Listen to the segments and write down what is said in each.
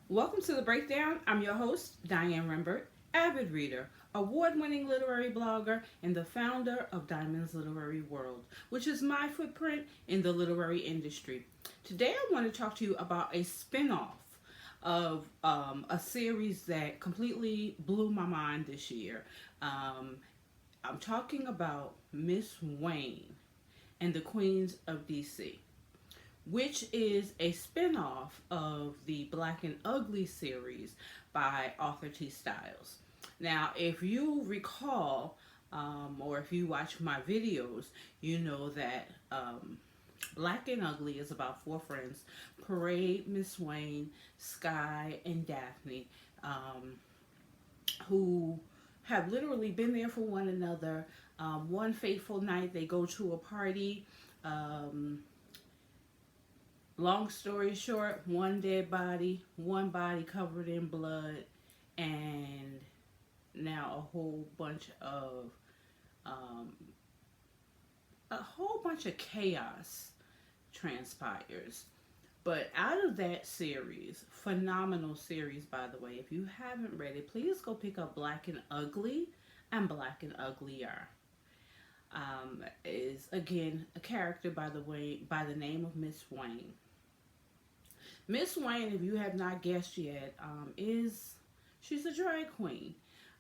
Welcome to the Breakdown. I'm your host, Diane Rembert, avid reader, award winning literary blogger, and the founder of Diamond's Literary World, which is my footprint in the literary industry. Today, I want to talk to you about a spin off of a series that completely blew my mind this year. Um, I'm talking about Miss Wayne and the Queens of DC, which is a spin-off of the Black and Ugly series by Arthur T. Styles. Now, if you recall, or if you watch my videos, you know that Black and Ugly is about four friends: Parade, Miss Wayne, Sky, and Daphne, who have literally been there for one another. One fateful night, they go to a party. Um, Long story short, one dead body, one body covered in blood, and now um, a whole bunch of chaos transpires. But out of that series, phenomenal series by the way, if you haven't read it, please go pick up Black and Ugly and Black and Uglier. Is again a character by the name of Miss Wayne. Miss Wayne, if you have not guessed yet, is she's a drag queen,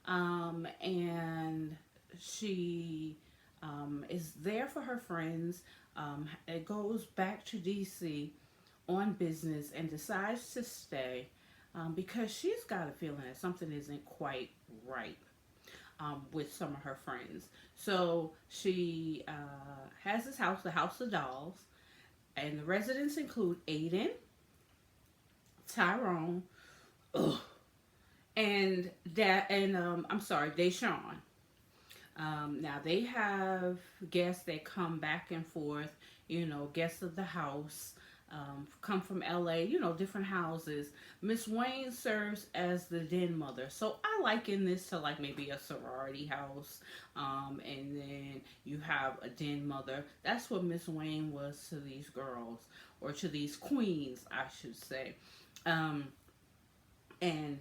and she is there for her friends. It goes back to DC on business and decides to stay because she's got a feeling that something isn't quite right with some of her friends. So she has this house, the House of Dolls, and the residents include Aiden, Tyrone, ugh, and I'm sorry, Deshawn. Now they have guests that come back and forth. Guests of the house come from LA. Different houses. Miss Wayne serves as the den mother. So I liken this to like maybe a sorority house, and then you have a den mother. That's what Miss Wayne was to these girls, or to these queens, I should say. Um, and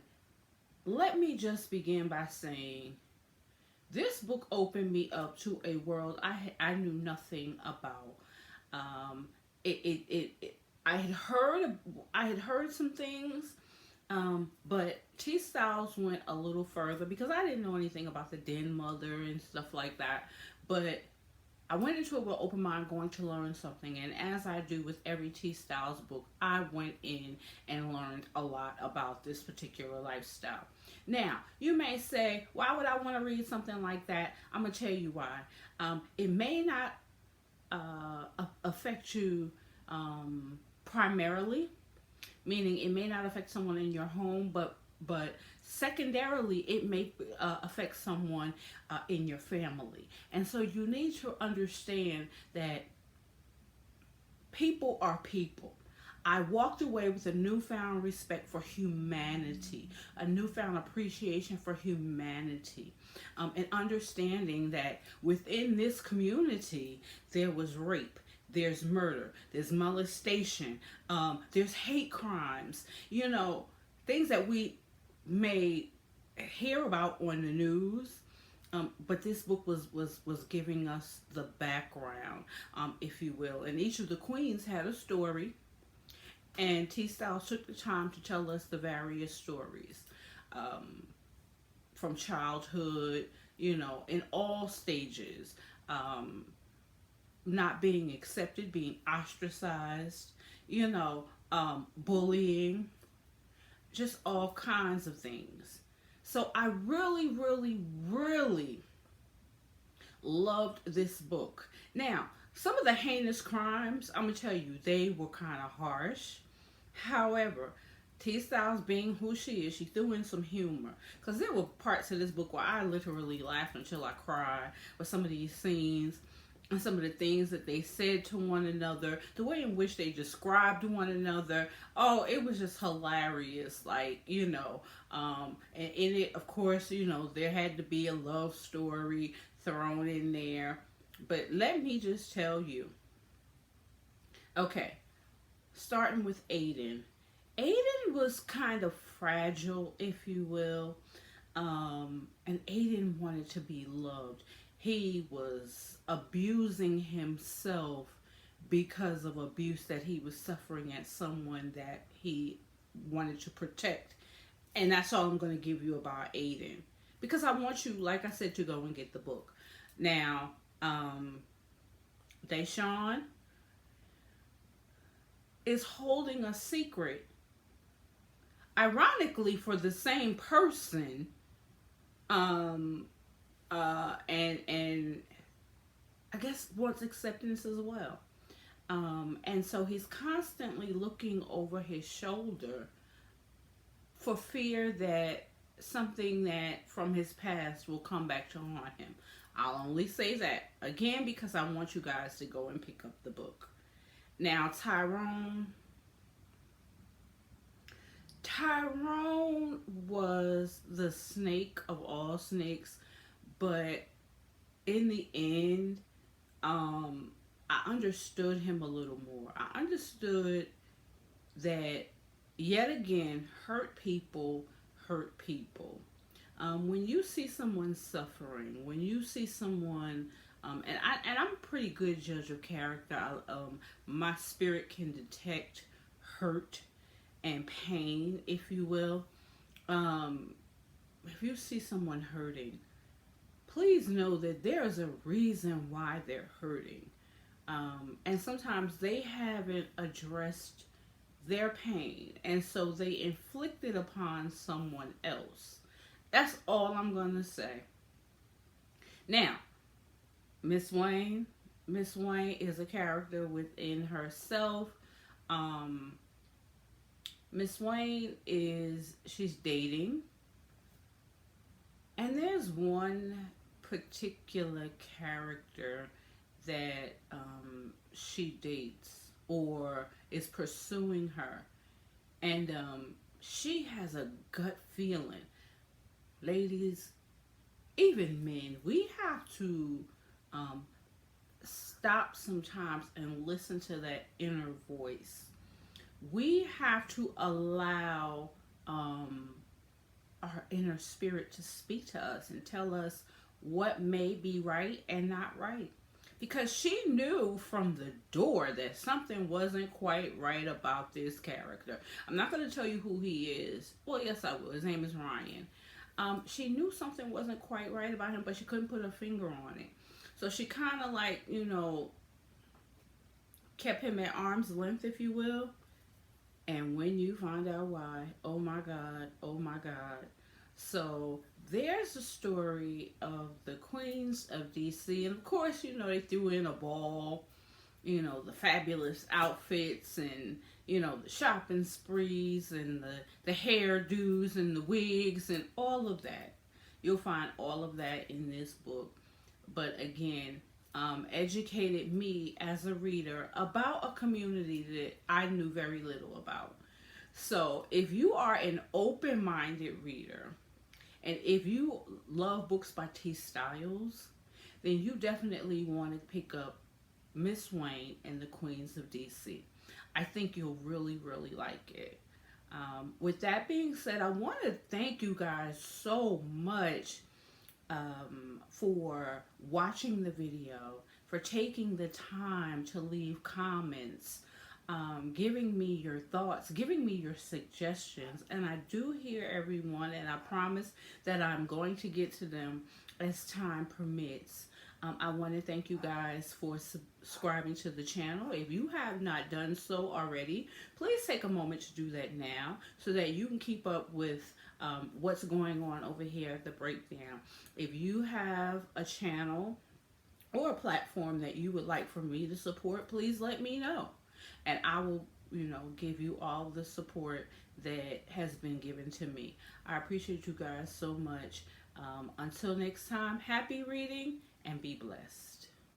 let me just begin by saying this book opened me up to a world I knew nothing about. It I had heard some things, but T Styles went a little further because I didn't know anything about the den mother and stuff like that. But I went into it with an open mind, going to learn something, and as I do with every T Styles book, I went in and learned a lot about this particular lifestyle. Now, you may say, why would I want to read something like that? I'm going to tell you why. It may not affect you primarily, meaning it may not affect someone in your home, but secondarily it may affect someone in your family. And so you need to understand that people are people. I walked away with a newfound respect for humanity, a newfound appreciation for humanity, and understanding that within this community there was rape, there's murder, there's molestation, there's hate crimes, things that we may hear about on the news. But this book was giving us the background, if you will. And each of the queens had a story, and T Styles took the time to tell us the various stories, from childhood, in all stages, not being accepted, being ostracized, bullying, just all kinds of things. So I really, really, really loved this book. Now, some of the heinous crimes, I'm going to tell you, they were kind of harsh. However, T Styles being who she is, she threw in some humor. Because there were parts of this book where I literally laughed until I cried with some of these scenes and some of the things that they said to one another, the way in which they described one another. Oh, it was just hilarious. And in it, of course, there had to be a love story thrown in there. But let me just tell you, okay, starting with Aiden. Aiden was kind of fragile, if you will. And Aiden wanted to be loved. He was abusing himself because of abuse that he was suffering at someone that he wanted to protect. And that's all I'm going to give you about Aiden. Because I want you, like I said, to go and get the book. Now, Deshawn is holding a secret, ironically, for the same person, and I guess wants acceptance as well. And so he's constantly looking over his shoulder for fear that something that from his past will come back to haunt him. I'll only say that again because I want you guys to go and pick up the book. Now, Tyrone was the snake of all snakes, but in the end, I understood him a little more. I understood that yet again, hurt people hurt people. When you see someone suffering, when you see someone, I'm a pretty good judge of character. My spirit can detect hurt and pain, if you will. If you see someone hurting, please know that there's a reason why they're hurting. And sometimes they haven't addressed their pain, and so they inflict it upon someone else. That's all I'm going to say. Now, Miss Wayne. Miss Wayne is a character within herself. Miss Wayne she's dating. And there's one particular character that she dates or is pursuing her. And she has a gut feeling. Ladies, even men, we have to stop sometimes and listen to that inner voice. We have to allow our inner spirit to speak to us and tell us what may be right and not right. Because she knew from the door that something wasn't quite right about this character. I'm not going to tell you who he is. Well, yes, I will. His name is Ryan. She knew something wasn't quite right about him, but she couldn't put her finger on it. So she kind of like, kept him at arm's length, if you will. And when you find out why, oh my God, oh my God. So there's the story of the Queens of DC. And of course, they threw in a ball, the fabulous outfits and, the shopping sprees and the hairdos and the wigs and all of that. You'll find all of that in this book. But again, educated me as a reader about a community that I knew very little about. So if you are an open-minded reader, and if you love books by T. Styles, then you definitely want to pick up Miss Wayne and the Queens of DC. I think you'll really, really like it. With that being said, I want to thank you guys so much for watching the video, for taking the time to leave comments, giving me your thoughts, giving me your suggestions. And I do hear everyone, and I promise that I'm going to get to them as time permits. I want to thank you guys for subscribing to the channel. If you have not done so already, please take a moment to do that now so that you can keep up with what's going on over here at the Breakdown. If you have a channel or a platform that you would like for me to support, please let me know. And I will, give you all the support that has been given to me. I appreciate you guys so much. Until next time, happy reading and be blessed.